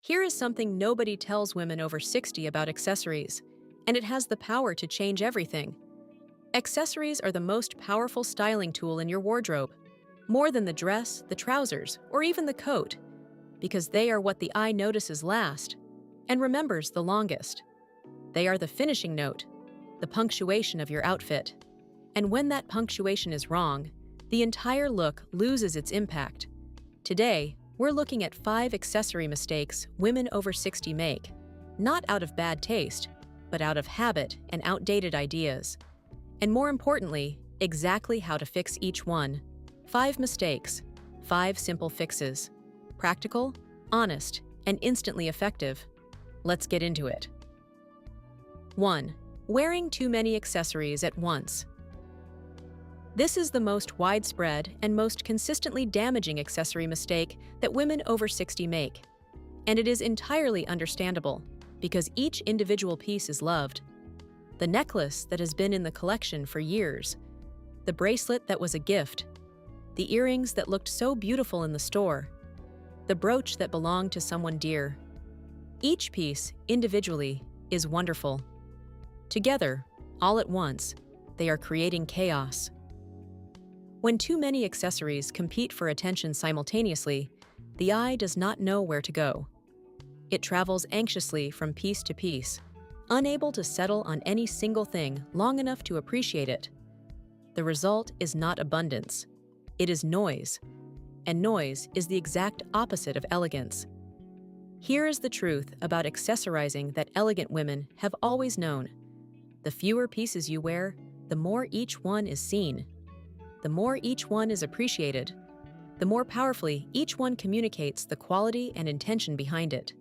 Here is something nobody tells women over 60 about accessories, and it has the power to change everything. Accessories are the most powerful styling tool in your wardrobe, more than the dress, the trousers, or even the coat, because they are what the eye notices last and remembers the longest. They are the finishing note, the punctuation of your outfit. And when that punctuation is wrong, the entire look loses its impact. Today, we're looking at 5 accessory mistakes women over 60 make, not out of bad taste, but out of habit and outdated ideas. And more importantly, exactly how to fix each one. 5 mistakes, 5 simple fixes. Practical, honest, and instantly effective. Let's get into it. 1. Wearing too many accessories at once. This is the most widespread and most consistently damaging accessory mistake that women over 60 make. And it is entirely understandable, because each individual piece is loved. The necklace that has been in the collection for years, the bracelet that was a gift, the earrings that looked so beautiful in the store, the brooch that belonged to someone dear. Each piece, individually, is wonderful. Together, all at once, they are creating chaos. When too many accessories compete for attention simultaneously, the eye does not know where to go. It travels anxiously from piece to piece, unable to settle on any single thing long enough to appreciate it. The result is not abundance. It is noise. And noise is the exact opposite of elegance. Here is the truth about accessorizing that elegant women have always known. The fewer pieces you wear, the more each one is seen. The more each one is appreciated, the more powerfully each one communicates the quality and intention behind it.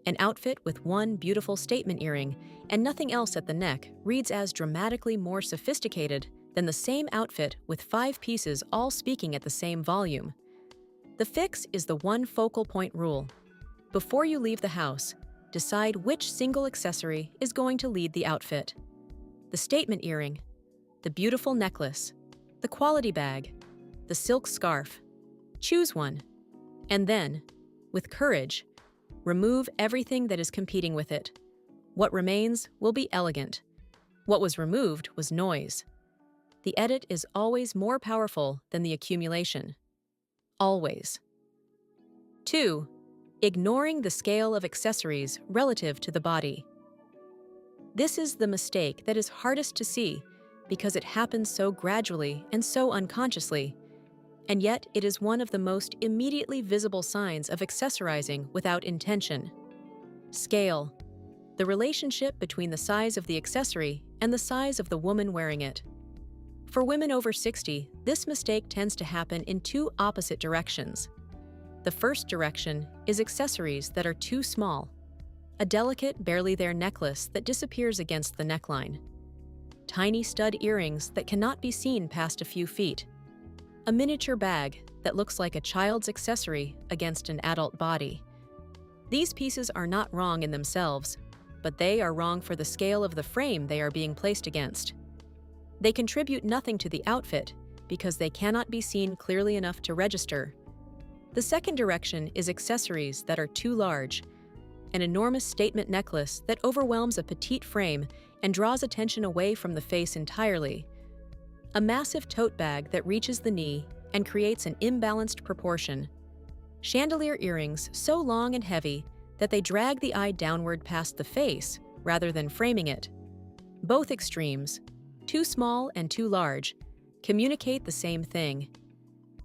An outfit with one beautiful statement earring and nothing else at the neck reads as dramatically more sophisticated than the same outfit with 5 pieces all speaking at the same volume. The fix is the one focal point rule. Before you leave the house, decide which single accessory is going to lead the outfit. The statement earring, the beautiful necklace, the quality bag, the silk scarf. Choose one. And then, with courage, remove everything that is competing with it. What remains will be elegant. What was removed was noise. The edit is always more powerful than the accumulation. Always. 2. Ignoring the scale of accessories relative to the body. This is the mistake that is hardest to see because it happens so gradually and so unconsciously, and yet it is one of the most immediately visible signs of accessorizing without intention. Scale. The relationship between the size of the accessory and the size of the woman wearing it. For women over 60, this mistake tends to happen in 2 opposite directions. The first direction is accessories that are too small. A delicate, barely there necklace that disappears against the neckline. Tiny stud earrings that cannot be seen past a few feet. A miniature bag that looks like a child's accessory against an adult body. These pieces are not wrong in themselves, but they are wrong for the scale of the frame they are being placed against. They contribute nothing to the outfit because they cannot be seen clearly enough to register. The second direction is accessories that are too large. An enormous statement necklace that overwhelms a petite frame and draws attention away from the face entirely. A massive tote bag that reaches the knee and creates an imbalanced proportion. Chandelier earrings so long and heavy that they drag the eye downward past the face rather than framing it. Both extremes, too small and too large, communicate the same thing.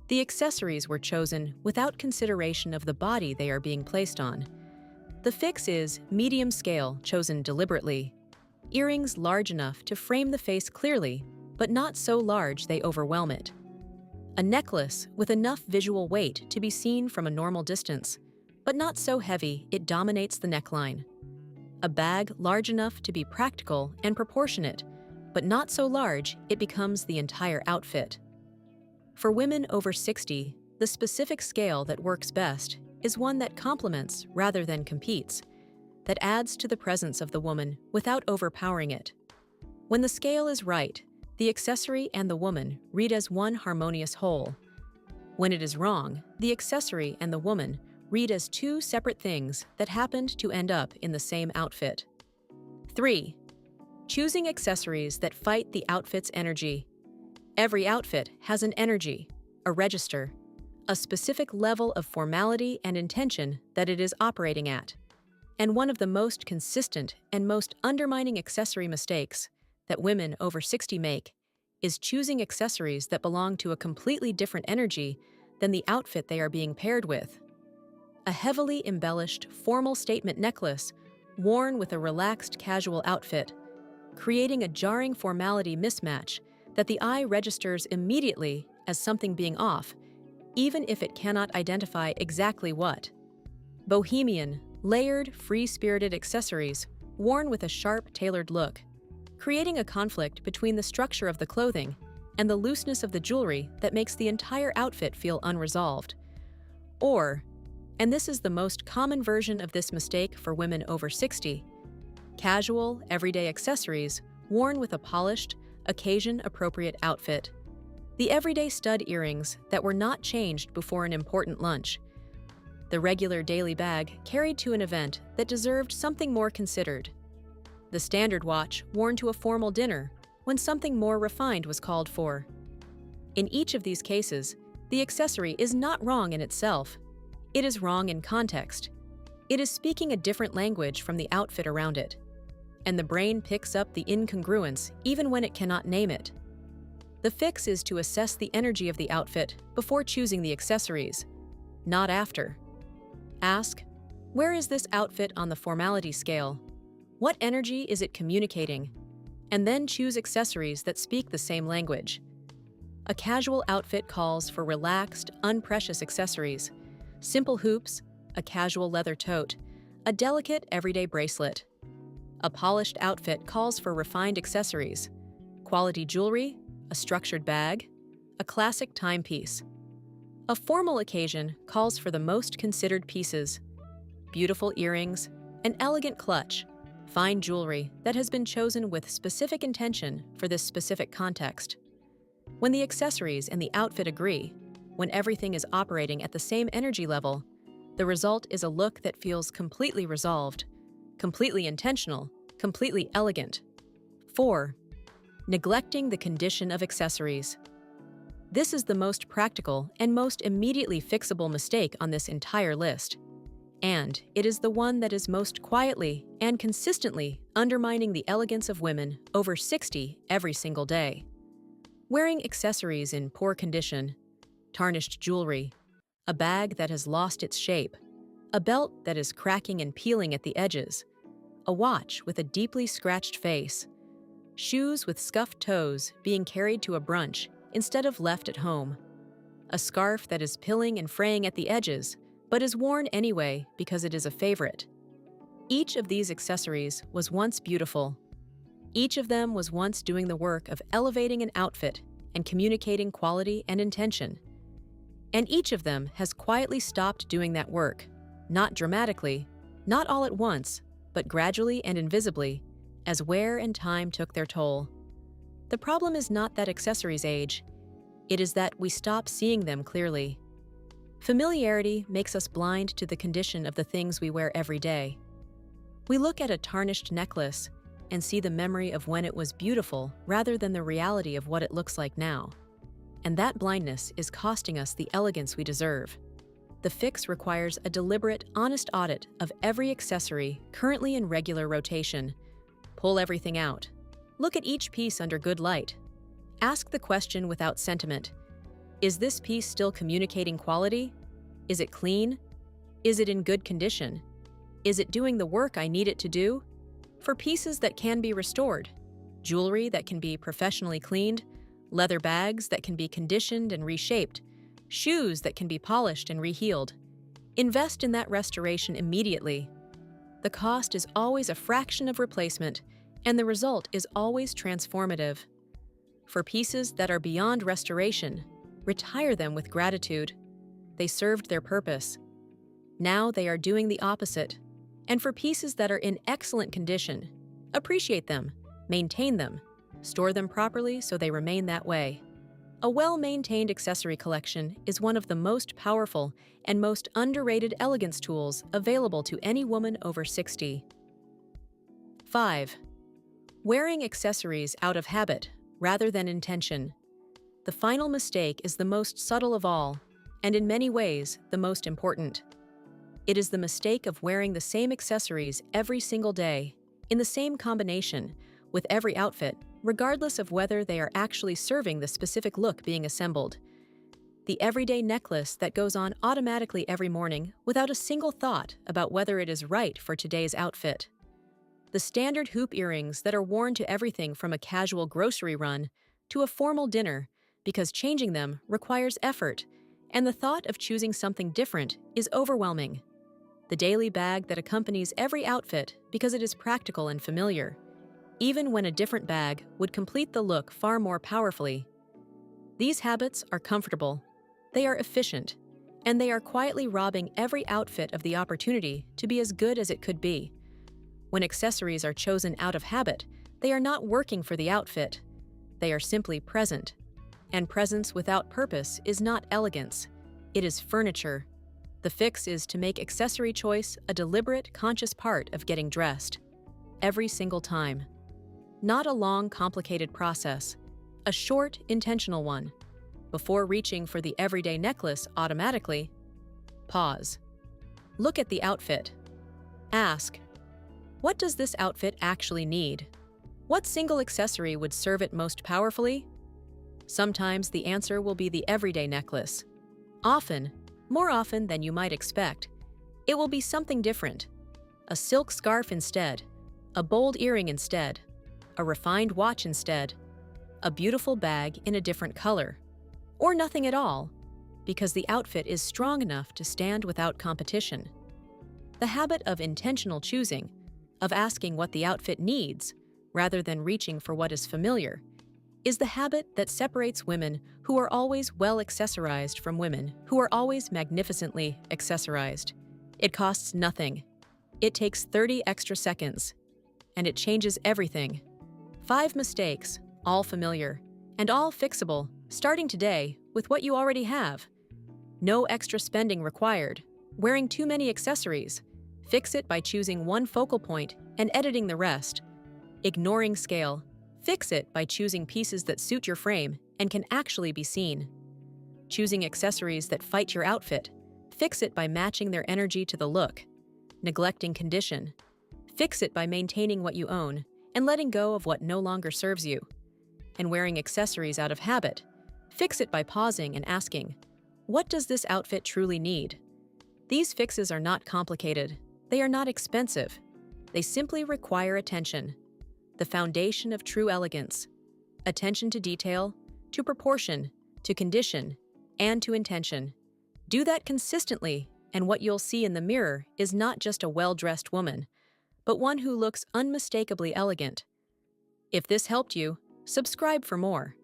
The accessories were chosen without consideration of the body they are being placed on. The fix is medium scale chosen deliberately. Earrings large enough to frame the face clearly, but not so large they overwhelm it. A necklace with enough visual weight to be seen from a normal distance, but not so heavy it dominates the neckline. A bag large enough to be practical and proportionate, but not so large it becomes the entire outfit. For women over 60, the specific scale that works best is one that complements rather than competes, that adds to the presence of the woman without overpowering it. When the scale is right, the accessory and the woman read as one harmonious whole. When it is wrong, the accessory and the woman read as two separate things that happened to end up in the same outfit. 3. Choosing accessories that fight the outfit's energy. Every outfit has an energy, a register, a specific level of formality and intention that it is operating at. And one of the most consistent and most undermining accessory mistakes that women over 60 make is choosing accessories that belong to a completely different energy than the outfit they are being paired with. A heavily embellished formal statement necklace worn with a relaxed casual outfit, creating a jarring formality mismatch that the eye registers immediately as something being off, even if it cannot identify exactly what. Bohemian, layered, free-spirited accessories worn with a sharp, tailored look, creating a conflict between the structure of the clothing and the looseness of the jewelry that makes the entire outfit feel unresolved. Or, and this is the most common version of this mistake for women over 60, casual, everyday accessories worn with a polished, occasion-appropriate outfit. The everyday stud earrings that were not changed before an important lunch. The regular daily bag carried to an event that deserved something more considered. The standard watch worn to a formal dinner when something more refined was called for. In each of these cases, the accessory is not wrong in itself. It is wrong in context. It is speaking a different language from the outfit around it. And the brain picks up the incongruence even when it cannot name it. The fix is to assess the energy of the outfit before choosing the accessories, not after. Ask, where is this outfit on the formality scale? What energy is it communicating? And then choose accessories that speak the same language. A casual outfit calls for relaxed, unprecious accessories, simple hoops, a casual leather tote, a delicate everyday bracelet. A polished outfit calls for refined accessories, quality jewelry, a structured bag, a classic timepiece. A formal occasion calls for the most considered pieces, beautiful earrings, an elegant clutch, fine jewelry that has been chosen with specific intention for this specific context. When the accessories and the outfit agree, when everything is operating at the same energy level, the result is a look that feels completely resolved, completely intentional, completely elegant. 4. Neglecting the condition of accessories. This is the most practical and most immediately fixable mistake on this entire list. And it is the one that is most quietly and consistently undermining the elegance of women over 60 every single day. Wearing accessories in poor condition, tarnished jewelry, a bag that has lost its shape, a belt that is cracking and peeling at the edges, a watch with a deeply scratched face, shoes with scuffed toes being carried to a brunch instead of left at home, a scarf that is pilling and fraying at the edges but is worn anyway because it is a favorite. Each of these accessories was once beautiful. Each of them was once doing the work of elevating an outfit and communicating quality and intention. And each of them has quietly stopped doing that work, not dramatically, not all at once, but gradually and invisibly, as wear and time took their toll. The problem is not that accessories age, it is that we stop seeing them clearly. Familiarity makes us blind to the condition of the things we wear every day. We look at a tarnished necklace and see the memory of when it was beautiful rather than the reality of what it looks like now. And that blindness is costing us the elegance we deserve. The fix requires a deliberate, honest audit of every accessory currently in regular rotation. Pull everything out. Look at each piece under good light. Ask the question without sentiment. Is this piece still communicating quality? Is it clean? Is it in good condition? Is it doing the work I need it to do? For pieces that can be restored, jewelry that can be professionally cleaned, leather bags that can be conditioned and reshaped, shoes that can be polished and rehealed. Invest in that restoration immediately. The cost is always a fraction of replacement, and the result is always transformative. For pieces that are beyond restoration, retire them with gratitude. They served their purpose. Now they are doing the opposite. And for pieces that are in excellent condition, appreciate them, maintain them, store them properly so they remain that way. A well-maintained accessory collection is one of the most powerful and most underrated elegance tools available to any woman over 60. 5. Wearing accessories out of habit rather than intention. The final mistake is the most subtle of all, and in many ways, the most important. It is the mistake of wearing the same accessories every single day, in the same combination, with every outfit, regardless of whether they are actually serving the specific look being assembled. The everyday necklace that goes on automatically every morning without a single thought about whether it is right for today's outfit. The standard hoop earrings that are worn to everything from a casual grocery run to a formal dinner, because changing them requires effort, and the thought of choosing something different is overwhelming. The daily bag that accompanies every outfit because it is practical and familiar, even when a different bag would complete the look far more powerfully. These habits are comfortable, they are efficient, and they are quietly robbing every outfit of the opportunity to be as good as it could be. When accessories are chosen out of habit, they are not working for the outfit. They are simply present. And presence without purpose is not elegance. It is furniture. The fix is to make accessory choice a deliberate, conscious part of getting dressed. Every single time. Not a long, complicated process. A short, intentional one. Before reaching for the everyday necklace automatically, pause. Look at the outfit. Ask, what does this outfit actually need? What single accessory would serve it most powerfully? Sometimes the answer will be the everyday necklace. Often, more often than you might expect, it will be something different. A silk scarf instead, a bold earring instead, a refined watch instead, a beautiful bag in a different color, or nothing at all, because the outfit is strong enough to stand without competition. The habit of intentional choosing, of asking what the outfit needs, rather than reaching for what is familiar, is the habit that separates women who are always well accessorized from women who are always magnificently accessorized. It costs nothing. It takes 30 extra seconds, and it changes everything. 5 mistakes, all familiar, and all fixable, starting today with what you already have. No extra spending required. Wearing too many accessories. Fix it by choosing one focal point and editing the rest. Ignoring scale. Fix it by choosing pieces that suit your frame and can actually be seen. Choosing accessories that fight your outfit. Fix it by matching their energy to the look. Neglecting condition. Fix it by maintaining what you own and letting go of what no longer serves you. And wearing accessories out of habit. Fix it by pausing and asking, what does this outfit truly need? These fixes are not complicated. They are not expensive. They simply require attention. The foundation of true elegance. Attention to detail, to proportion, to condition, and to intention. Do that consistently, and what you'll see in the mirror is not just a well-dressed woman, but one who looks unmistakably elegant. If this helped you, subscribe for more.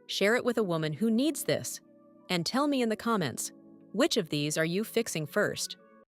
Share it with a woman who needs this, and tell me in the comments, which of these are you fixing first?